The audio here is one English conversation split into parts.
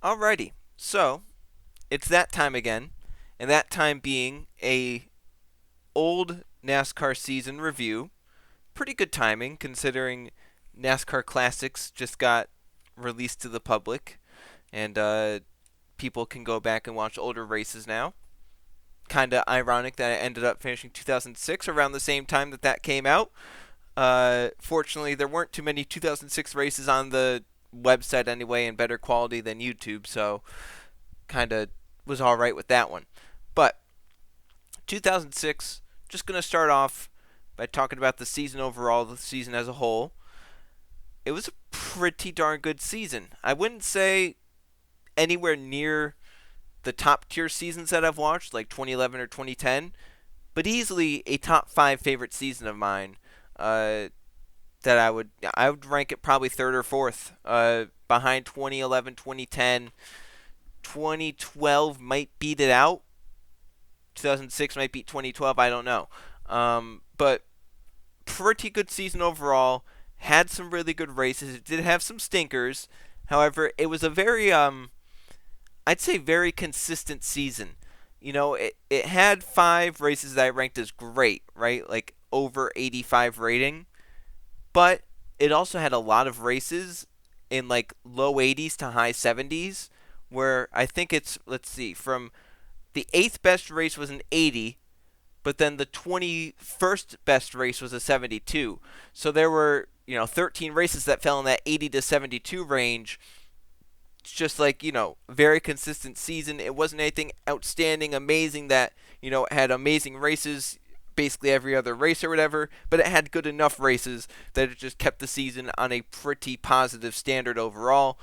Alrighty, so it's that time again, and that time being a old NASCAR season review. Pretty good timing considering NASCAR Classics just got released to the public, and people can go back and watch older races now. Kind of ironic that I ended up finishing 2006 around the same time that came out. Fortunately, there weren't too many 2006 races on the website anyway, and better quality than YouTube, so kind of was all right with that one. But 2006, just going to start off by talking about the season overall, the season as a whole. It was a pretty darn good season. I wouldn't say anywhere near the top tier seasons that I've watched, like 2011 or 2010, but easily a top five favorite season of mine. That I would rank it probably third or fourth, behind 2011, 2010. 2012 might beat it out. 2006 might beat 2012. I don't know. But pretty good season overall. Had some really good races. It did have some stinkers. However, it was a very I'd say very consistent season. It had five races that I ranked as great, right? Like over 85 rating. But it also had a lot of races in like low 80s to high 70s, where I think it's, let's see, from the eighth best race was an 80, but then the 21st best race was a 72. So there were, 13 races that fell in that 80 to 72 range. It's just like, very consistent season. It wasn't anything outstanding, amazing that, it had amazing races basically every other race or whatever, but it had good enough races that it just kept the season on a pretty positive standard overall.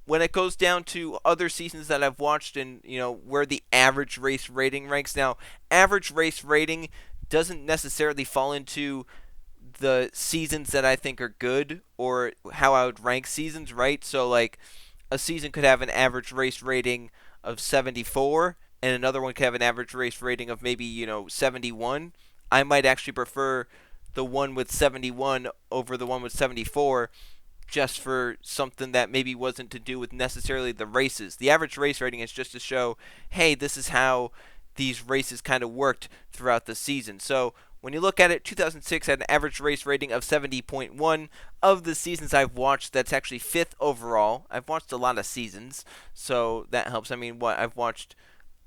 When it goes down to other seasons that I've watched and, where the average race rating ranks. Now, average race rating doesn't necessarily fall into the seasons that I think are good or how I would rank seasons, right? So, like, a season could have an average race rating of 74 and another one could have an average race rating of maybe, 71. I might actually prefer the one with 71 over the one with 74 just for something that maybe wasn't to do with necessarily the races. The average race rating is just to show, hey, this is how these races kind of worked throughout the season. So when you look at it, 2006 had an average race rating of 70.1. Of the seasons I've watched, that's actually fifth overall. I've watched a lot of seasons, so that helps. I mean, I've watched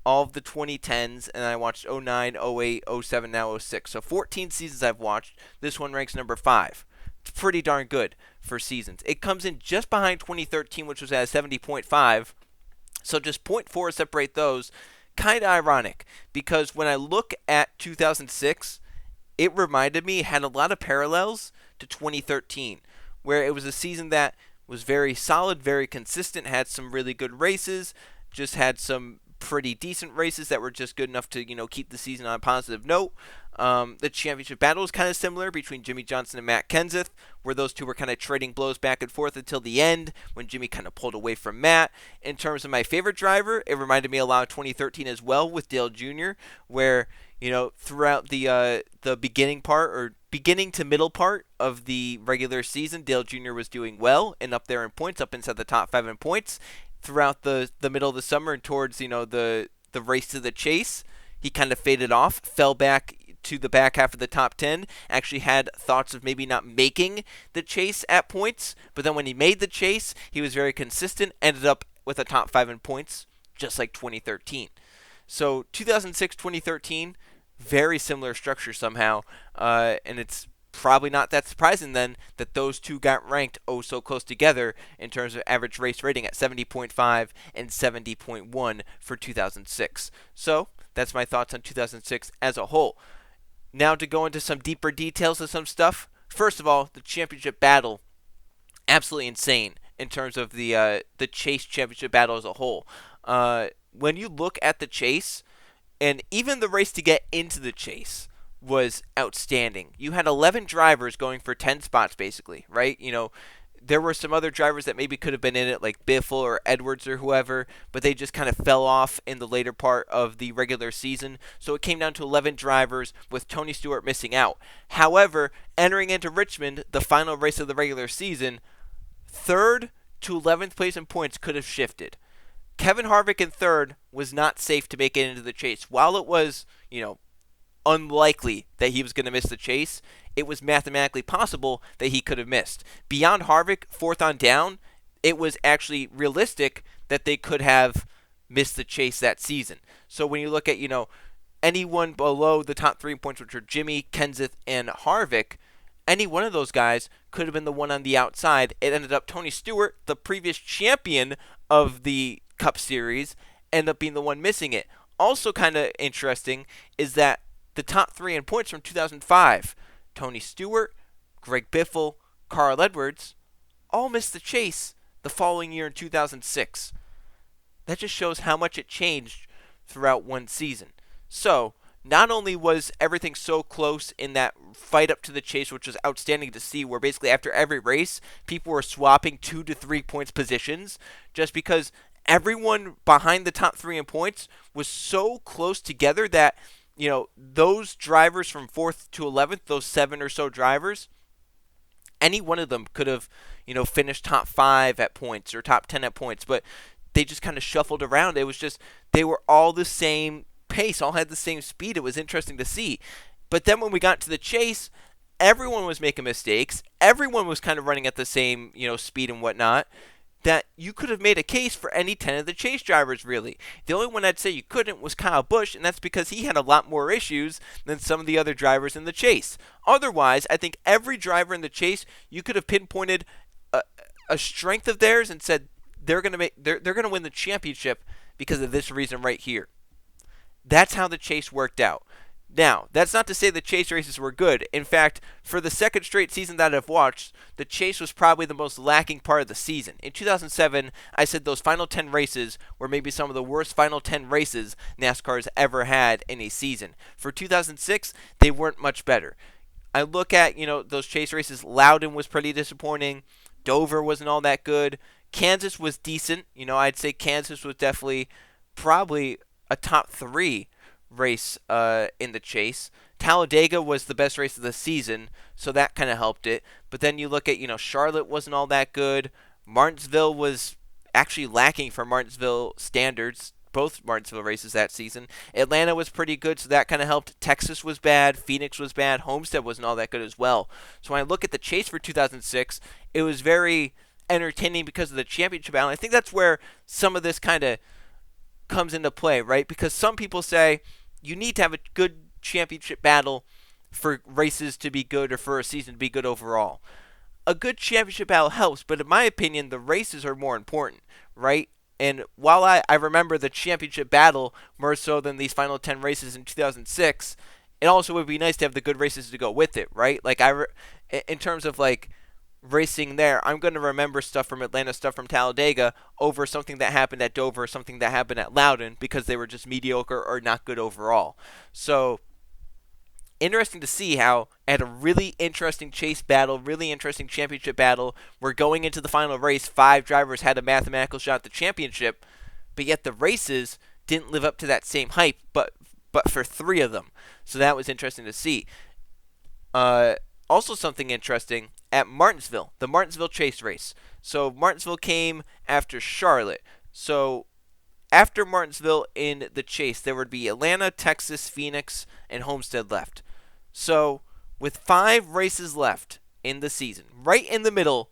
all of the 2010s, and I watched 09, 08, 07, now 06. So 14 seasons I've watched. This one ranks number 5. It's pretty darn good for seasons. It comes in just behind 2013, which was at 70.5. So just zero point 0.4 separate those. Kind of ironic, because when I look at 2006, it reminded me, had a lot of parallels to 2013, where it was a season that was very solid, very consistent, had some really good races, just had some pretty decent races that were just good enough to keep the season on a positive note. The championship battle was kind of similar between Jimmy Johnson and Matt Kenseth, where those two were kind of trading blows back and forth until the end when Jimmy kind of pulled away from Matt. In terms of my favorite driver, it reminded me a lot of 2013 as well with Dale Jr., where throughout the beginning to middle part of the regular season, Dale Jr. was doing well and up there in points, up inside the top 5 in points. Throughout the middle of the summer and towards the race to the chase, he kind of faded off, fell back to the back half of the top 10, actually had thoughts of maybe not making the chase at points, but then when he made the chase, he was very consistent, ended up with a top 5 in points, just like 2013. So 2006, 2013, very similar structure somehow, and it's probably not that surprising then that those two got ranked oh so close together in terms of average race rating at 70.5 and 70.1 for 2006. So that's my thoughts on 2006 as a whole. Now to go into some deeper details of some stuff. First of all, the championship battle, absolutely insane in terms of the Chase championship battle as a whole. When you look at the Chase, and even the race to get into the Chase was outstanding. You had 11 drivers going for 10 spots, basically, right? There were some other drivers that maybe could have been in it, like Biffle or Edwards or whoever, but they just kind of fell off in the later part of the regular season. So it came down to 11 drivers, with Tony Stewart missing out. However, entering into Richmond, the final race of the regular season, third to 11th place in points could have shifted. Kevin Harvick in third was not safe to make it into the chase. While it was, unlikely that he was going to miss the chase, it was mathematically possible that he could have missed. Beyond Harvick, fourth on down, it was actually realistic that they could have missed the chase that season. So when you look at, anyone below the top 3 points, which are Jimmy, Kenseth, and Harvick, any one of those guys could have been the one on the outside. It ended up Tony Stewart, the previous champion of the Cup Series, ended up being the one missing it. Also kind of interesting is that the top 3 in points from 2005, Tony Stewart, Greg Biffle, Carl Edwards, all missed the chase the following year in 2006. That just shows how much it changed throughout one season. So, not only was everything so close in that fight up to the chase, which was outstanding to see, where basically after every race, people were swapping 2 to 3 points positions, just because everyone behind the top 3 in points was so close together that, those drivers from 4th to 11th, those 7 or so drivers, any one of them could have, finished top 5 at points or top 10 at points, but they just kind of shuffled around. It was just, they were all the same pace, all had the same speed. It was interesting to see. But then when we got to the chase, everyone was making mistakes. Everyone was kind of running at the same, speed and whatnot, that you could have made a case for any 10 of the chase drivers, really. The only one I'd say you couldn't was Kyle Busch, and that's because he had a lot more issues than some of the other drivers in the chase. Otherwise, I think every driver in the chase, you could have pinpointed a strength of theirs and said they're going to win the championship because of this reason right here. That's how the chase worked out. Now, that's not to say the chase races were good. In fact, for the second straight season that I've watched, the chase was probably the most lacking part of the season. In 2007, I said those final 10 races were maybe some of the worst final 10 races NASCAR's ever had in a season. For 2006, they weren't much better. I look at, those chase races. Loudon was pretty disappointing. Dover wasn't all that good. Kansas was decent. I'd say Kansas was definitely probably a top 3 race in the chase. Talladega was the best race of the season, so that kind of helped it. But then you look at, Charlotte wasn't all that good. Martinsville was actually lacking for Martinsville standards, both Martinsville races that season. Atlanta was pretty good, so that kind of helped. Texas was bad. Phoenix was bad. Homestead wasn't all that good as well. So when I look at the chase for 2006, it was very entertaining because of the championship battle. I think that's where some of this kind of comes into play, right? Because some people say you need to have a good championship battle for races to be good or for a season to be good overall. A good championship battle helps, but in my opinion, the races are more important, right? And while I remember the championship battle more so than these final 10 races in 2006, it also would be nice to have the good races to go with it, right? Like, in terms of, like, racing there, I'm going to remember stuff from Atlanta, stuff from Talladega over something that happened at Dover, something that happened at Loudon, because they were just mediocre or not good overall. So, interesting to see how at a really interesting chase battle, really interesting championship battle, we're going into the final race, 5 drivers had a mathematical shot at the championship, but yet the races didn't live up to that same hype, but for 3 of them. So that was interesting to see. Also something interesting at Martinsville, the Martinsville chase race. So Martinsville came after Charlotte. So after Martinsville in the chase, there would be Atlanta, Texas, Phoenix, and Homestead left. So with 5 races left in the season, right in the middle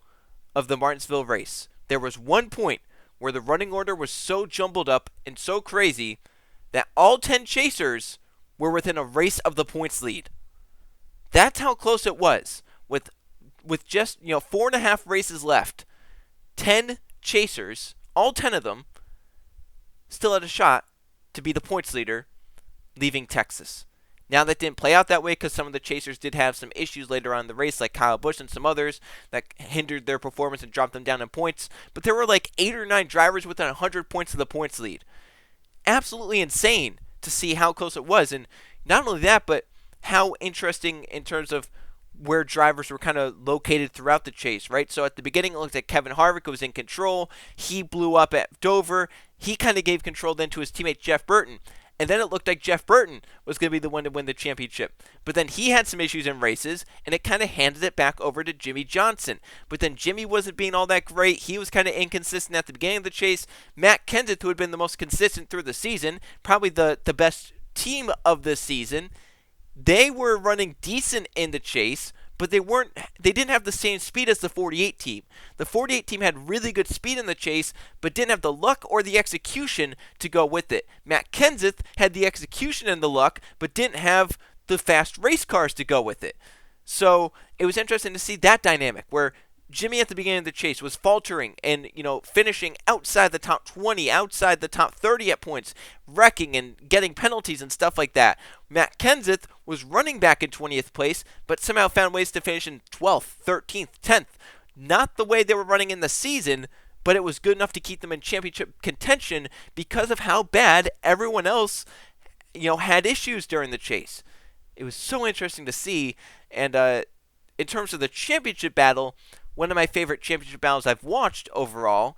of the Martinsville race, there was one point where the running order was so jumbled up and so crazy that all 10 chasers were within a race of the points lead. That's how close it was. With just 4.5 races left, 10 chasers, all 10 of them, still had a shot to be the points leader, leaving Texas. Now that didn't play out that way because some of the chasers did have some issues later on in the race, like Kyle Busch and some others that hindered their performance and dropped them down in points. But there were like 8 or 9 drivers within 100 points of the points lead. Absolutely insane to see how close it was. And not only that, but how interesting in terms of where drivers were kind of located throughout the chase, right? So at the beginning, it looked like Kevin Harvick was in control. He blew up at Dover. He kind of gave control then to his teammate Jeff Burton. And then it looked like Jeff Burton was going to be the one to win the championship. But then he had some issues in races, and it kind of handed it back over to Jimmy Johnson. But then Jimmy wasn't being all that great. He was kind of inconsistent at the beginning of the chase. Matt Kenseth, who had been the most consistent through the season, probably the best team of the season, they were running decent in the chase, but they didn't have the same speed as the 48 team. The 48 team had really good speed in the chase, but didn't have the luck or the execution to go with it. Matt Kenseth had the execution and the luck, but didn't have the fast race cars to go with it. So it was interesting to see that dynamic where Jimmy at the beginning of the chase was faltering and, finishing outside the top 20, outside the top 30 at points, wrecking and getting penalties and stuff like that. Matt Kenseth was running back in 20th place, but somehow found ways to finish in 12th, 13th, 10th. Not the way they were running in the season, but it was good enough to keep them in championship contention because of how bad everyone else, had issues during the chase. It was so interesting to see, and in terms of the championship battle, one of my favorite championship battles I've watched overall.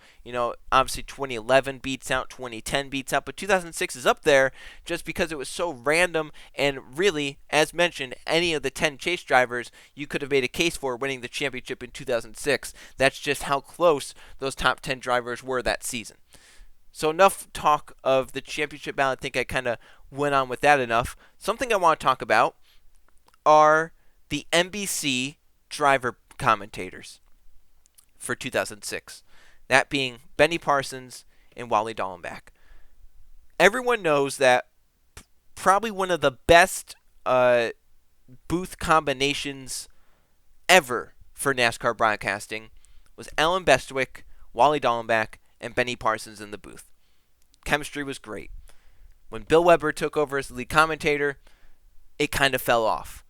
Obviously 2011 beats out, 2010 beats out, but 2006 is up there just because it was so random and really, as mentioned, any of the 10 chase drivers you could have made a case for winning the championship in 2006. That's just how close those top 10 drivers were that season. So enough talk of the championship battle. I think I kind of went on with that enough. Something I want to talk about are the NBC driver commentators for 2006. That being Benny Parsons and Wally Dallenbach. Everyone knows that probably one of the best booth combinations ever for NASCAR broadcasting was Alan Bestwick, Wally Dallenbach, and Benny Parsons in the booth. Chemistry was great. When Bill Weber took over as the lead commentator, it kind of fell off.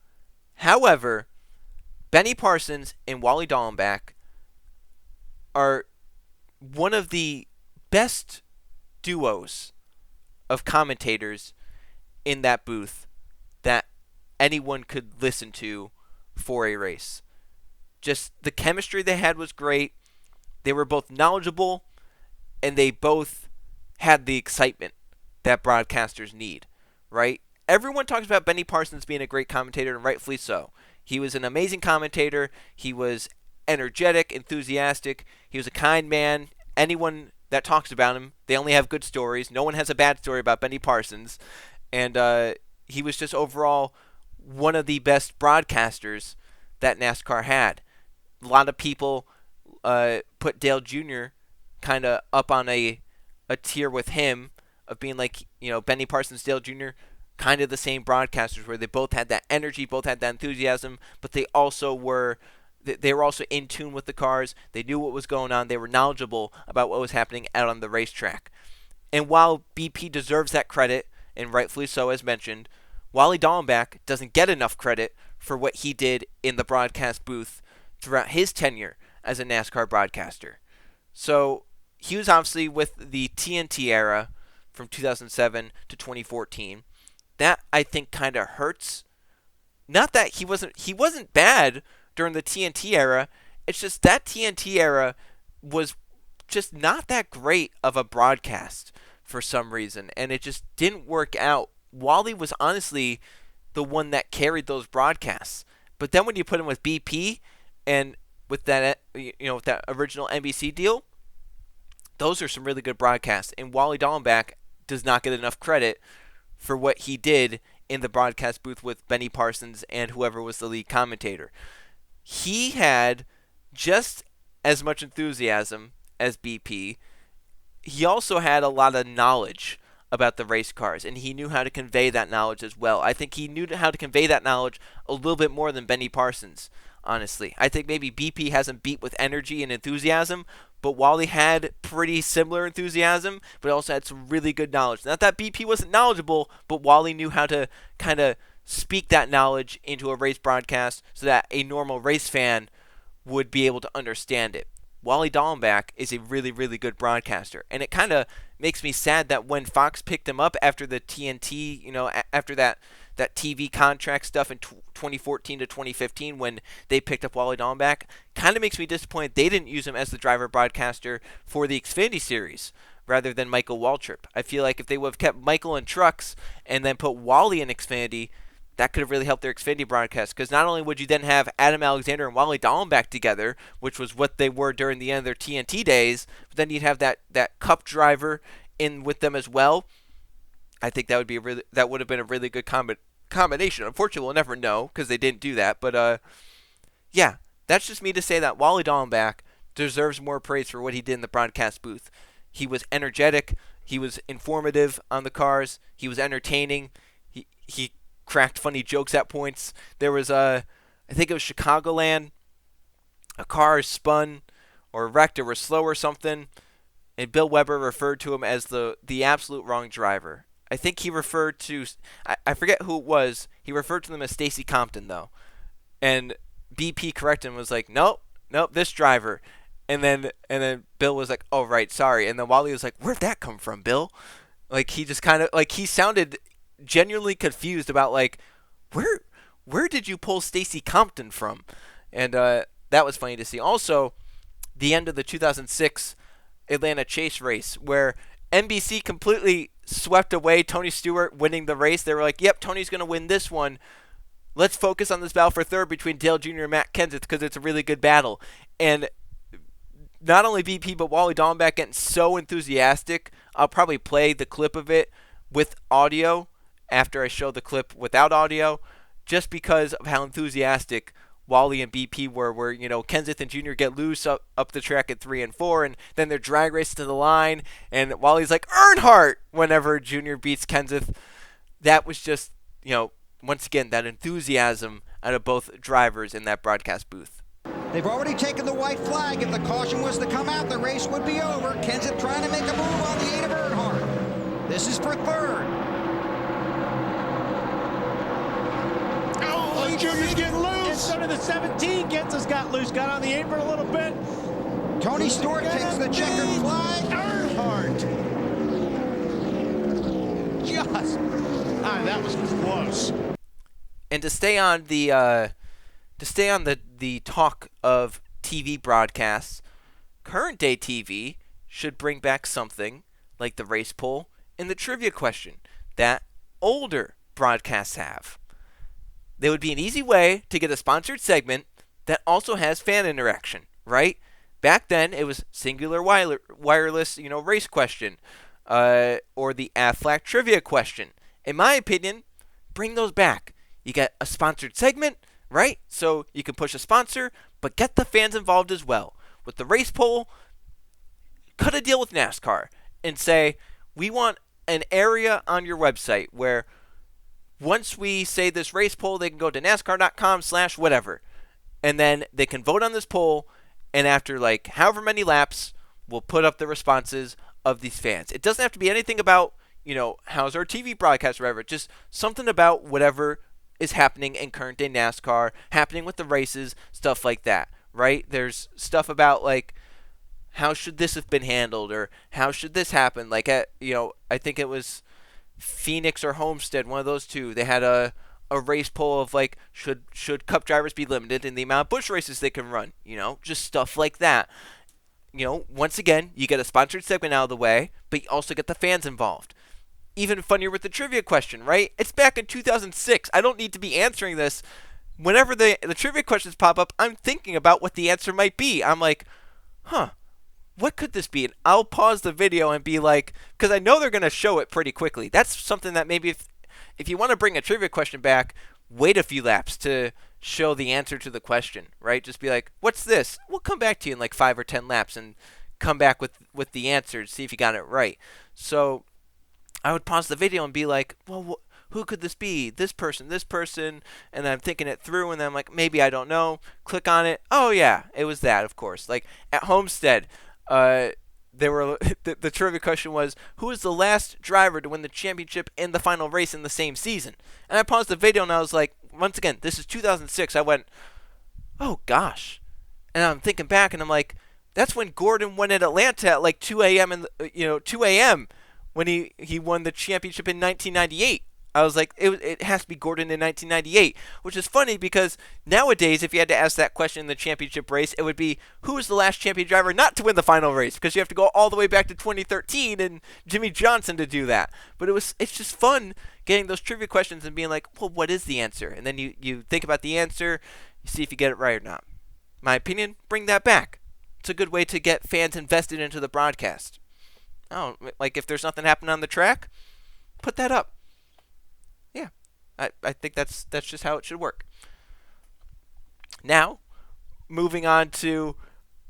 However, Benny Parsons and Wally Dallenbach are one of the best duos of commentators in that booth that anyone could listen to for a race. Just the chemistry they had was great. They were both knowledgeable, and they both had the excitement that broadcasters need, right? Everyone talks about Benny Parsons being a great commentator, and rightfully so. He was an amazing commentator. He was energetic, enthusiastic. He was a kind man. Anyone that talks about him, they only have good stories. No one has a bad story about Benny Parsons. And he was just overall one of the best broadcasters that NASCAR had. A lot of people put Dale Jr. kind of up on a tier with him of being like, Benny Parsons, Dale Jr., kind of the same broadcasters where they both had that energy, both had that enthusiasm, but they were also in tune with the cars. They knew what was going on. They were knowledgeable about what was happening out on the racetrack. And while BP deserves that credit, and rightfully so as mentioned, Wally Dallenbach doesn't get enough credit for what he did in the broadcast booth throughout his tenure as a NASCAR broadcaster. So he was obviously with the TNT era from 2007 to 2014. That, I think, kind of hurts. Not that he wasn't bad during the TNT era. It's just that TNT era was just not that great of a broadcast for some reason, and it just didn't work out. Wally was honestly the one that carried those broadcasts. But then when you put him with BP and with that, with that original NBC deal, those are some really good broadcasts. And Wally Dallenbach does not get enough credit for what he did in the broadcast booth with Benny Parsons and whoever was the lead commentator. He had just as much enthusiasm as BP. He also had a lot of knowledge about the race cars, and he knew how to convey that knowledge as well. I think he knew how to convey that knowledge a little bit more than Benny Parsons, honestly. I think maybe BP hasn't beat with energy and enthusiasm, but Wally had pretty similar enthusiasm, but also had some really good knowledge. Not that BP wasn't knowledgeable, but Wally knew how to kind of speak that knowledge into a race broadcast so that a normal race fan would be able to understand it. Wally Dallenbach is a really, really good broadcaster, and it kind of makes me sad that when Fox picked him up after the TNT, after that TV contract stuff in 2014 to 2015 when they picked up Wally Dallenbach, kind of makes me disappointed they didn't use him as the driver broadcaster for the Xfinity Series, rather than Michael Waltrip. I feel like if they would have kept Michael in trucks and then put Wally in Xfinity, that could have really helped their Xfinity broadcast, because not only would you then have Adam Alexander and Wally Dallenbach together, which was what they were during the end of their TNT days, but then you'd have that Cup driver in with them as well. I think that would have been a really good combination. Unfortunately, we'll never know because they didn't do that. But yeah, that's just me to say that Wally Dallenbach deserves more praise for what he did in the broadcast booth. He was energetic. He was informative on the cars. He was entertaining. He cracked funny jokes at points. There was I think it was Chicagoland. A car spun or wrecked or was slow or something, and Bill Weber referred to him as the absolute wrong driver. I think he referred to, I forget who it was. He referred to them as Stacy Compton though, and BP corrected him, was like, nope, this driver. And then Bill was like, oh right, sorry. And then Wally was like, where'd that come from, Bill? Like he just kind of like he sounded genuinely confused about like where did you pull Stacy Compton from? And that was funny to see. Also, the end of the 2006 Atlanta Chase race where NBC completely swept away Tony Stewart winning the race. They were like, yep, Tony's going to win this one. Let's focus on this battle for third between Dale Jr. and Matt Kenseth because it's a really good battle. And not only BP, but Wally Dallenbach getting so enthusiastic. I'll probably play the clip of it with audio after I show the clip without audio, just because of how enthusiastic Wally and BP were, where, you know, Kenseth and Jr. get loose up the track at 3 and 4, and then they're drag race to the line, and Wally's like, Earnhardt, whenever Jr. beats Kenseth. That was just, you know, once again, that enthusiasm out of both drivers in that broadcast booth. They've already taken the white flag. If the caution was to come out, the race would be over. Kenseth trying to make a move on the 8 of Earnhardt. This is for third. Oh, Junior's getting loose. Instead of the 17, Kenseth's got loose. Got on the apron a little bit. Tony Stewart takes the checkered flag. Earnhardt. Just. That was close. And to stay on the talk of TV broadcasts, current day TV should bring back something like the race poll and the trivia question that older broadcasts have. There would be an easy way to get a sponsored segment that also has fan interaction, right? Back then, it was singular wireless, race question, or the Aflac trivia question. In my opinion, bring those back. You get a sponsored segment, right? So you can push a sponsor, but get the fans involved as well. With the race poll, cut a deal with NASCAR and say, we want an area on your website where once we say this race poll, they can go to NASCAR.com/whatever. And then they can vote on this poll, and after like however many laps, we'll put up the responses of these fans. It doesn't have to be anything about, how's our TV broadcast or whatever. Just something about whatever is happening in current day NASCAR, happening with the races, stuff like that, right? There's stuff about like, how should this have been handled, or how should this happen? Like, I think it was Phoenix or Homestead, one of those two. They had a race poll of like, should Cup drivers be limited in the amount of Busch races they can run? Just stuff like that. Once again, you get a sponsored segment out of the way, but you also get the fans involved. Even funnier with the trivia question, right? It's back in 2006. I don't need to be answering this. Whenever the trivia questions pop up, I'm thinking about what the answer might be. I'm like, what could this be? And I'll pause the video and be like, because I know they're going to show it pretty quickly. That's something that maybe if you want to bring a trivia question back, wait a few laps to show the answer to the question, right? Just be like, what's this? We'll come back to you in like 5 or 10 laps and come back with the answer to see if you got it right. So I would pause the video and be like, well, who could this be? This person. And then I'm thinking it through, and then I'm like, maybe I don't know. Click on it. Oh, yeah, it was that, of course. Like at Homestead, the trivia question was, who was the last driver to win the championship in the final race in the same season? And I paused the video, and I was like, once again, this is 2006. I went, oh, gosh. And I'm thinking back, and I'm like, that's when Gordon won at Atlanta at like 2 a.m. 2 a.m. when he won the championship in 1998. I was like, it has to be Gordon in 1998, which is funny because nowadays, if you had to ask that question in the championship race, it would be, who was the last champion driver not to win the final race? Because you have to go all the way back to 2013 and Jimmy Johnson to do that. But it's just fun getting those trivia questions and being like, well, what is the answer? And then you think about the answer, you see if you get it right or not. My opinion, bring that back. It's a good way to get fans invested into the broadcast. Oh, like if there's nothing happening on the track, put that up. Yeah, I think that's just how it should work. Now, moving on to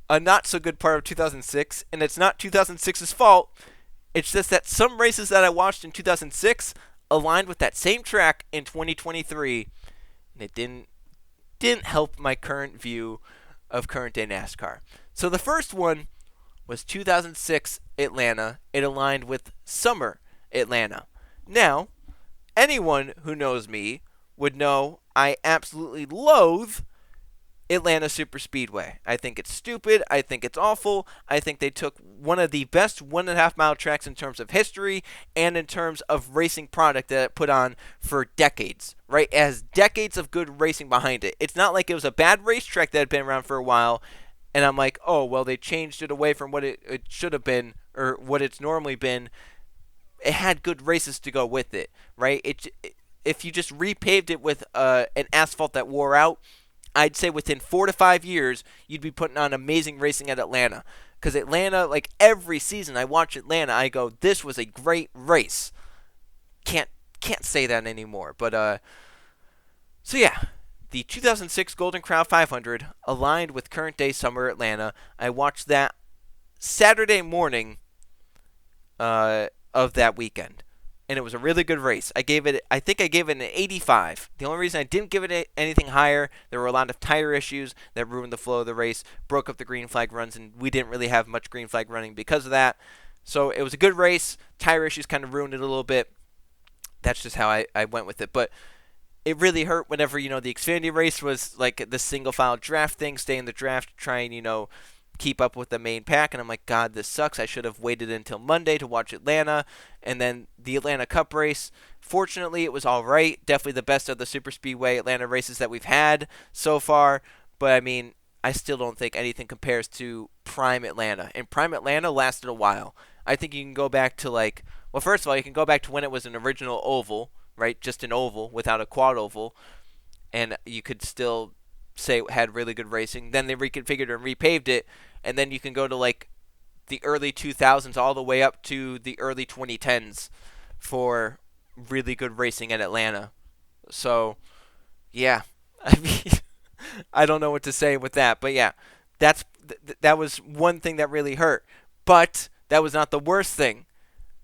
a not so good part of 2006, and it's not 2006's fault. It's just that some races that I watched in 2006 aligned with that same track in 2023, and it didn't help my current view of current day NASCAR. So the first one was 2006 Atlanta. It aligned with summer Atlanta. Now, anyone who knows me would know I absolutely loathe Atlanta Superspeedway. I think it's stupid. I think it's awful. I think they took one of the best 1.5 mile tracks in terms of history and in terms of racing product that it put on for decades, right? It has decades of good racing behind it. It's not like it was a bad racetrack that had been around for a while, and I'm like, oh, well, they changed it away from what it should have been or what it's normally been. It had good races to go with it, right? If you just repaved it with an asphalt that wore out, I'd say within 4 to 5 years, you'd be putting on amazing racing at Atlanta. Because Atlanta, like every season I watch Atlanta, I go, this was a great race. Can't say that anymore. But, so yeah, the 2006 Golden Crown 500 aligned with current day summer Atlanta. I watched that Saturday morning of that weekend. And it was a really good race. I think I gave it an 85. The only reason I didn't give it anything higher, there were a lot of tire issues that ruined the flow of the race, broke up the green flag runs, and we didn't really have much green flag running because of that. So it was a good race. Tire issues kind of ruined it a little bit. That's just how I went with it. But it really hurt whenever, the Xfinity race was like the single file draft thing, stay in the draft, try and, keep up with the main pack, and I'm like, God, this sucks. I should have waited until Monday to watch Atlanta. And then the Atlanta Cup race, fortunately, it was all right. Definitely the best of the Super Speedway Atlanta races that we've had so far. But I mean, I still don't think anything compares to Prime Atlanta. And Prime Atlanta lasted a while. I think you can go back to well, first of all, you can go back to when it was an original oval, right? Just an oval without a quad oval. And you could still say it had really good racing. Then they reconfigured and repaved it, and then you can go to the early 2000s all the way up to the early 2010s for really good racing at Atlanta. So, yeah, I mean, I don't know what to say with that, but yeah, that was one thing that really hurt. But that was not the worst thing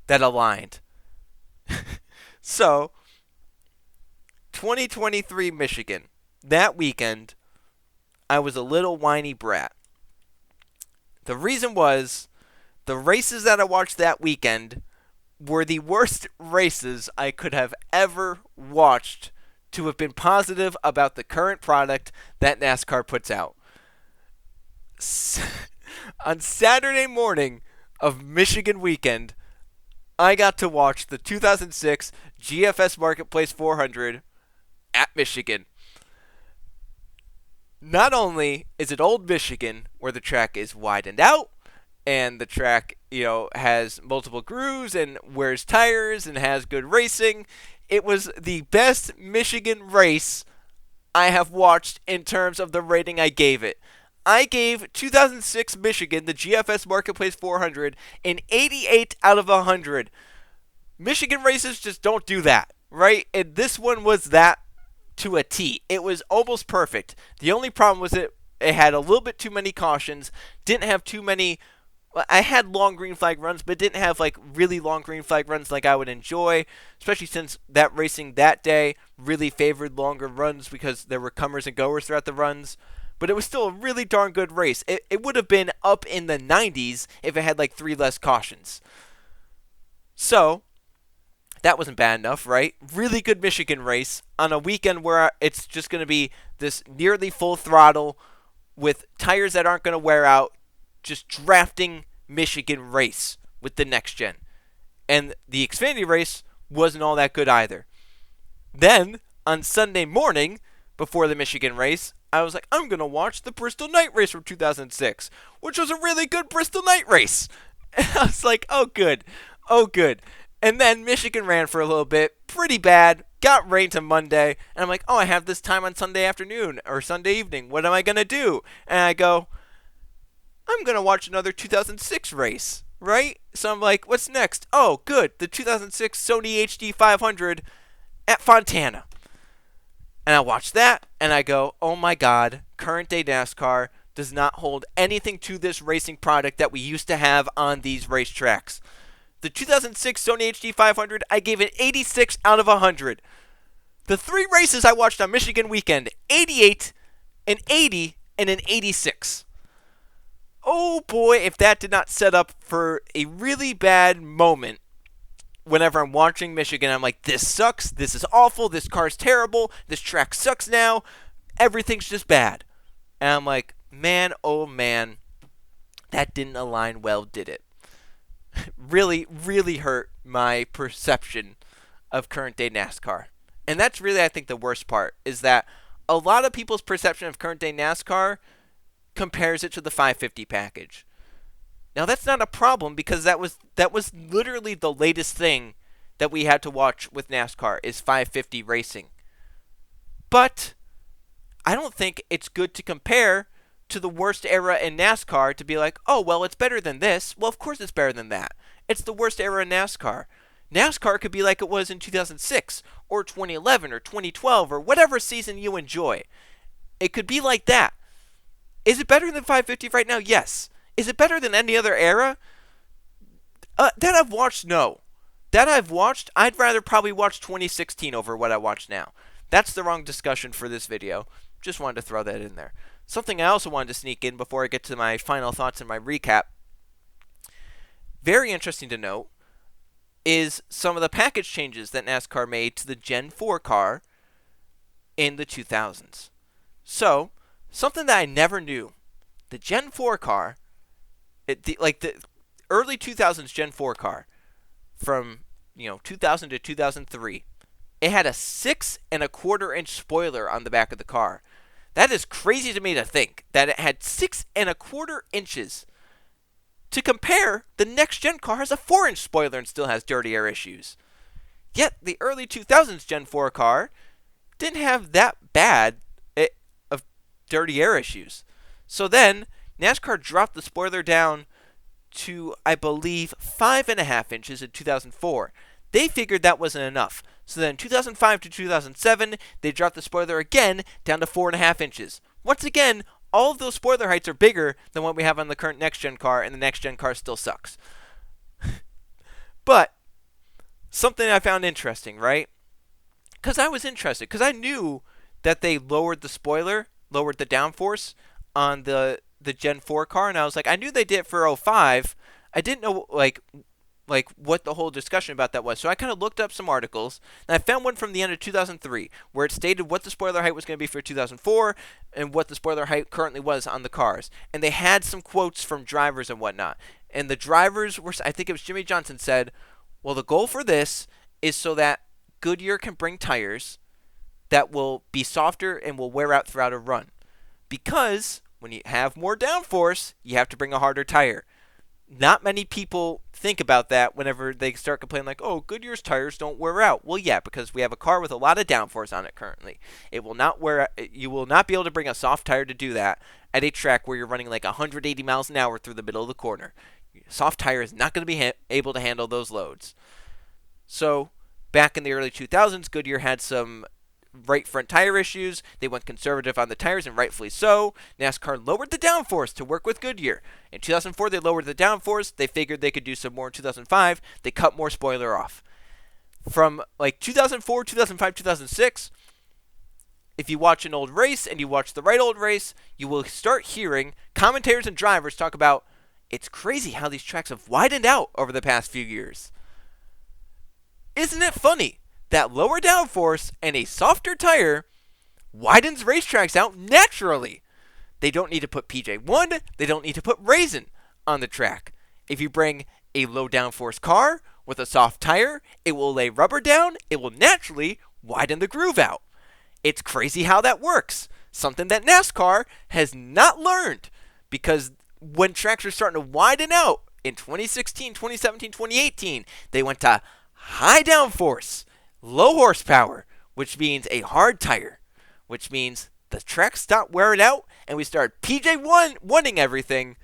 that aligned. So, 2023 Michigan, that weekend, I was a little whiny brat. The reason was the races that I watched that weekend were the worst races I could have ever watched to have been positive about the current product that NASCAR puts out. On Saturday morning of Michigan weekend, I got to watch the 2006 GFS Marketplace 400 at Michigan. Not only is it old Michigan, where the track is widened out, and the track, has multiple grooves and wears tires and has good racing, it was the best Michigan race I have watched in terms of the rating I gave it. I gave 2006 Michigan, the GFS Marketplace 400, an 88 out of 100. Michigan races just don't do that, right? And this one was that to a T. It was almost perfect. The only problem was it had a little bit too many cautions, didn't have too many. I had long green flag runs, but didn't have really long green flag runs like I would enjoy, especially since that racing that day really favored longer runs because there were comers and goers throughout the runs. But it was still a really darn good race. It would have been up in the 90s if it had 3 less cautions. So, that wasn't bad enough, right? Really good Michigan race on a weekend where it's just going to be this nearly full throttle with tires that aren't going to wear out, just drafting Michigan race with the next gen. And the Xfinity race wasn't all that good either. Then, on Sunday morning, before the Michigan race, I was like, I'm going to watch the Bristol night race from 2006, which was a really good Bristol night race. And I was like, oh, good. Oh, good. And then Michigan ran for a little bit, pretty bad, got rain to Monday, and I'm like, oh, I have this time on Sunday afternoon or Sunday evening. What am I going to do? And I go, I'm going to watch another 2006 race, right? So I'm like, what's next? Oh, good, the 2006 Sony HD 500 at Fontana. And I watch that, and I go, oh my god, current day NASCAR does not hold anything to this racing product that we used to have on these racetracks. The 2006 Sony HD 500, I gave it 86 out of 100. The 3 races I watched on Michigan weekend, 88, an 80, and an 86. Oh boy, if that did not set up for a really bad moment whenever I'm watching Michigan. I'm like, this sucks, this is awful, this car's terrible, this track sucks now, everything's just bad. And I'm like, man, oh man, that didn't align well, did it? Really, really hurt my perception of current day NASCAR. And that's really, I think, the worst part, is that a lot of people's perception of current day NASCAR compares it to the 550 package. Now that's not a problem, because that was literally the latest thing that we had to watch with NASCAR is 550 racing. But I don't think it's good to compare to the worst era in NASCAR to be like, oh, well, it's better than this. Well, of course it's better than that. It's the worst era in NASCAR. NASCAR could be like it was in 2006 or 2011 or 2012 or whatever season you enjoy. It could be like that. Is it better than 550 right now? Yes. Is it better than any other era? That I've watched, no. That I've watched, I'd rather probably watch 2016 over what I watch now. That's the wrong discussion for this video. Just wanted to throw that in there. Something I also wanted to sneak in before I get to my final thoughts and my recap. Very interesting to note is some of the package changes that NASCAR made to the Gen 4 car in the 2000s. So, something that I never knew. The Gen 4 car, the early 2000s Gen 4 car, from 2000 to 2003, it had a 6.25-inch spoiler on the back of the car. That is crazy to me to think that it had 6.25 inches. To compare, the next gen car has a 4-inch spoiler and still has dirty air issues. Yet the early 2000s Gen 4 car didn't have that bad of dirty air issues. So then NASCAR dropped the spoiler down to, I believe, 5.5 inches in 2004. They figured that wasn't enough. So then 2005 to 2007, they dropped the spoiler again down to 4.5 inches. Once again, all of those spoiler heights are bigger than what we have on the current next-gen car, and the next-gen car still sucks. But something I found interesting, right? Because I was interested, because I knew that they lowered the spoiler, lowered the downforce on the Gen 4 car, and I was like, I knew they did it for 05. I didn't know, like what the whole discussion about that was. So I kind of looked up some articles, and I found one from the end of 2003 where it stated what the spoiler height was going to be for 2004 and what the spoiler height currently was on the cars. And they had some quotes from drivers and whatnot. And the drivers were, I think it was Jimmy Johnson said, well, the goal for this is so that Goodyear can bring tires that will be softer and will wear out throughout a run. Because when you have more downforce, you have to bring a harder tire. Not many people think about that whenever they start complaining like, oh, Goodyear's tires don't wear out. Well, yeah, because we have a car with a lot of downforce on it currently. It will not wear out. You will not be able to bring a soft tire to do that at a track where you're running like 180 miles an hour through the middle of the corner. Soft tire is not going to be able to handle those loads. So, back in the early 2000s, Goodyear had some right front tire issues. They went conservative on the tires, and rightfully so. NASCAR lowered the downforce to work with Goodyear. In 2004, they lowered the downforce. They figured they could do some more in 2005. They cut more spoiler off. From like 2004, 2005, 2006, if you watch an old race and you watch the right old race, you will start hearing commentators and drivers talk about, it's crazy how these tracks have widened out over the past few years. Isn't it funny that lower downforce and a softer tire widens racetracks out naturally? They don't need to put PJ1, they don't need to put Raisin on the track. If you bring a low downforce car with a soft tire, it will lay rubber down, it will naturally widen the groove out. It's crazy how that works. Something that NASCAR has not learned, because when tracks are starting to widen out in 2016, 2017, 2018, they went to high downforce, low horsepower, which means a hard tire, which means the track stopped wearing out and we started PJ1-ing everything,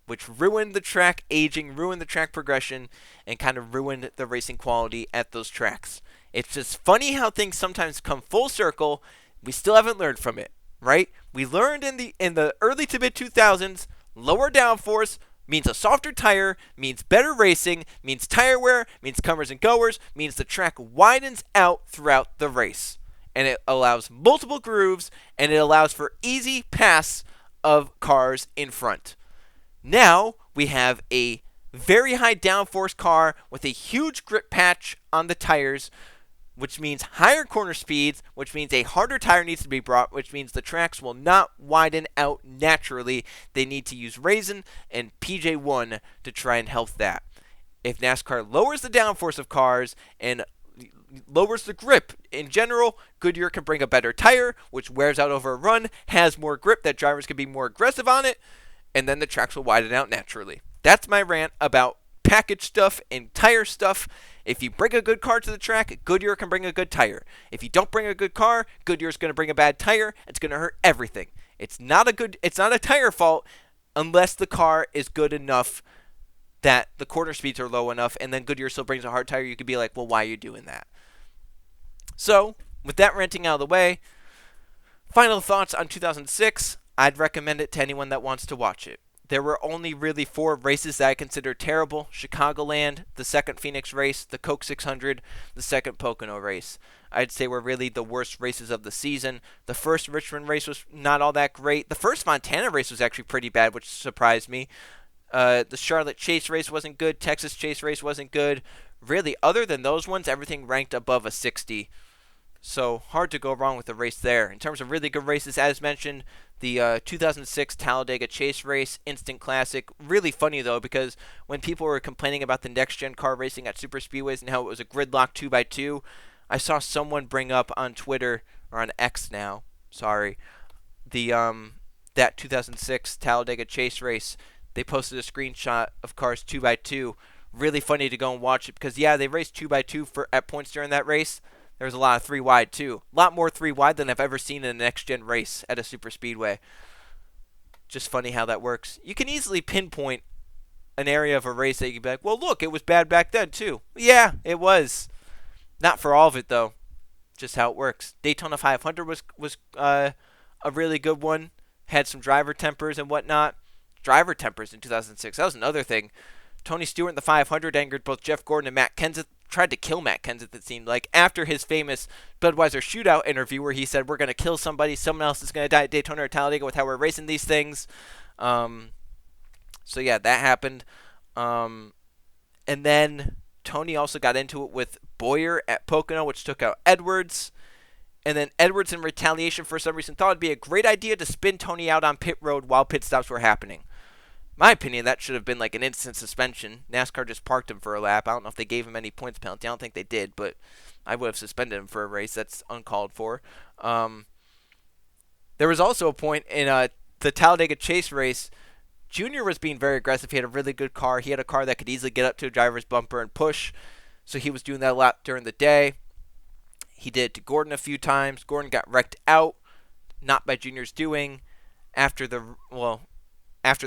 which ruined the track aging, ruined the track progression, and kind of ruined the racing quality at those tracks. It's just funny how things sometimes come full circle. We still haven't learned from it, right? We learned in the early to mid 2000s, lower downforce means a softer tire, means better racing, means tire wear, means comers and goers, means the track widens out throughout the race. And it allows multiple grooves, and it allows for easy pass of cars in front. Now we have a very high downforce car with a huge grip patch on the tires, which means higher corner speeds, which means a harder tire needs to be brought, which means the tracks will not widen out naturally. They need to use Raisin and PJ1 to try and help that. If NASCAR lowers the downforce of cars and lowers the grip in general, Goodyear can bring a better tire, which wears out over a run, has more grip that drivers can be more aggressive on it, and then the tracks will widen out naturally. That's my rant about package stuff and tire stuff. If you bring a good car to the track, Goodyear can bring a good tire. If you don't bring a good car, Goodyear's going to bring a bad tire. It's going to hurt everything. It's not a tire fault unless the car is good enough that the corner speeds are low enough, and then Goodyear still brings a hard tire. You could be like, well, why are you doing that? So, with that ranting out of the way, final thoughts on 2006. I'd recommend it to anyone that wants to watch it. There were only really 4 races that I consider terrible. Chicagoland, the second Phoenix race, the Coke 600, the second Pocono race. I'd say were really the worst races of the season. The first Richmond race was not all that great. The first Montana race was actually pretty bad, which surprised me. The Charlotte Chase race wasn't good. Texas Chase race wasn't good. Really, other than those ones, everything ranked above a 60. So, hard to go wrong with the race there. In terms of really good races, as mentioned, the 2006 Talladega Chase race, instant classic. Really funny, though, because when people were complaining about the next-gen car racing at super speedways and how it was a gridlock 2x2, I saw someone bring up on Twitter, or on X now, sorry, the that 2006 Talladega Chase race. They posted a screenshot of cars 2x2. Really funny to go and watch it because, yeah, they raced 2x2 at points during that race. There was a lot of 3 wide, too. A lot more 3 wide than I've ever seen in a next-gen race at a super speedway. Just funny how that works. You can easily pinpoint an area of a race that you can be like, well, look, it was bad back then, too. Yeah, it was. Not for all of it, though. Just how it works. Daytona 500 was a really good one. Had some driver tempers and whatnot. Driver tempers in 2006. That was another thing. Tony Stewart in the 500 angered both Jeff Gordon and Matt Kenseth. Tried to kill Matt Kenseth, it seemed like, after his famous Budweiser shootout interview where he said, we're going to kill somebody, someone else is going to die at Daytona or Talladega with how we're racing these things. So, yeah, that happened. And then Tony also got into it with Boyer at Pocono, which took out Edwards. And then Edwards, in retaliation for some reason, thought it'd be a great idea to spin Tony out on pit road while pit stops were happening. My opinion, that should have been like an instant suspension. NASCAR just parked him for a lap. I don't know if they gave him any points penalty. I don't think they did, but I would have suspended him for a race. That's uncalled for. There was also a point in the Talladega Chase race. Junior was being very aggressive. He had a really good car. He had a car that could easily get up to a driver's bumper and push. So he was doing that a lot during the day. He did it to Gordon a few times. Gordon got wrecked out, not by Junior's doing. After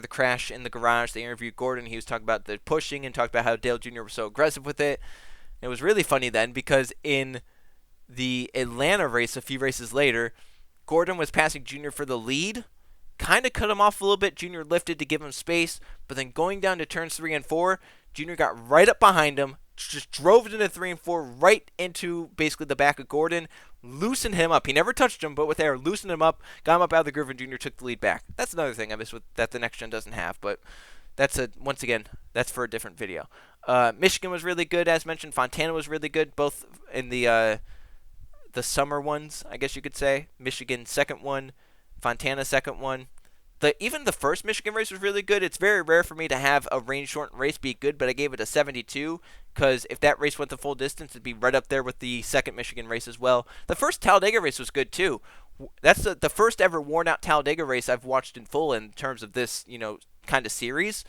the crash in the garage, they interviewed Gordon. He was talking about the pushing and talked about how Dale Jr. was so aggressive with it. It was really funny then because in the Atlanta race, a few races later, Gordon was passing Jr. for the lead. Kind of cut him off a little bit. Jr. lifted to give him space, but then going down to turns 3 and 4, Jr. got right up behind him, just drove it into 3 and 4, right into basically the back of Gordon, loosened him up. He never touched him, but with air, loosened him up, got him up out of the groove, and Jr. took the lead back. That's another thing I miss that the next gen doesn't have, but once again, that's for a different video. Michigan was really good, as mentioned. Fontana was really good, both in the summer ones, I guess you could say. Michigan second one, Fontana second one. Even the first Michigan race was really good. It's very rare for me to have a range shortened race be good, but I gave it a 72 because if that race went the full distance, it'd be right up there with the second Michigan race as well. The first Talladega race was good too. That's the first ever worn out Talladega race I've watched in full in terms of this, kind of series.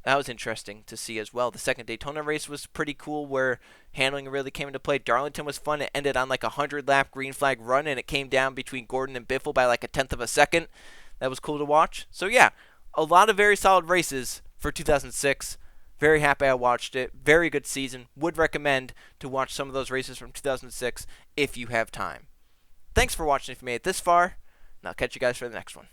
That was interesting to see as well. The second Daytona race was pretty cool where handling really came into play. Darlington was fun. It ended on like a 100-lap green flag run, and it came down between Gordon and Biffle by like a tenth of a second. That was cool to watch. So yeah, a lot of very solid races for 2006. Very happy I watched it. Very good season. Would recommend to watch some of those races from 2006 if you have time. Thanks for watching if you made it this far, and I'll catch you guys for the next one.